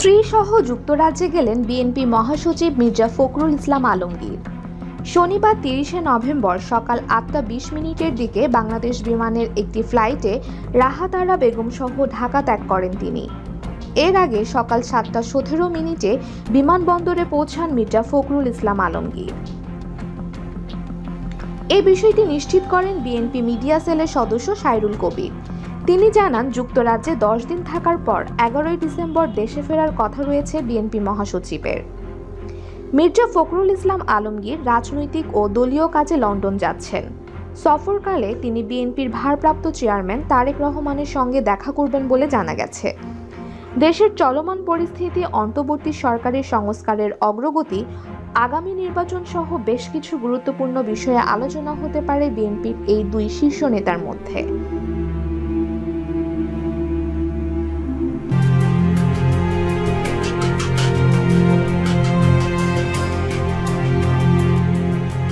স্ত্রীসহ যুক্তরাজ্যে গেলেন বিএনপি মহাসচিব মির্জা ফখরুল ইসলাম আলমগীর। শনিবার ৩০শে নভেম্বর সকাল ৮টা ২০ দিকে বাংলাদেশ বিমানের একটি ফ্লাইটে রাহাত আরা বেগম সহ ঢাকা ত্যাগ করেন তিনি। এর আগে সকাল ৭টা ১৭ বিমানবন্দরে পৌঁছান মির্জা ফখরুল ইসলাম আলমগীর। এই বিষয়টি নিশ্চিত করেন বিএনপি মিডিয়া সেলের সদস্য সাইরুল কবির। তিনি জানান, যুক্তরাজ্যে ১০ দিন থাকার পর ১১ই ডিসেম্বর দেশে ফেরার কথা রয়েছে বিএনপি মহাসচিবের। মির্জা ফখরুল ইসলাম আলমগীর রাজনৈতিক ও দলীয় কাজে লন্ডন যাচ্ছেন। সফরকালে তিনি বিএনপির ভারপ্রাপ্ত চেয়ারম্যান তারেক রহমানের সঙ্গে দেখা করবেন বলে জানা গেছে। দেশের চলমান পরিস্থিতি, অন্তর্বর্তী সরকারের সংস্কারের অগ্রগতি, আগামী নির্বাচন সহ বেশ কিছু গুরুত্বপূর্ণ বিষয়ে আলোচনা হতে পারে বিএনপির এই দুই শীর্ষ নেতার মধ্যে।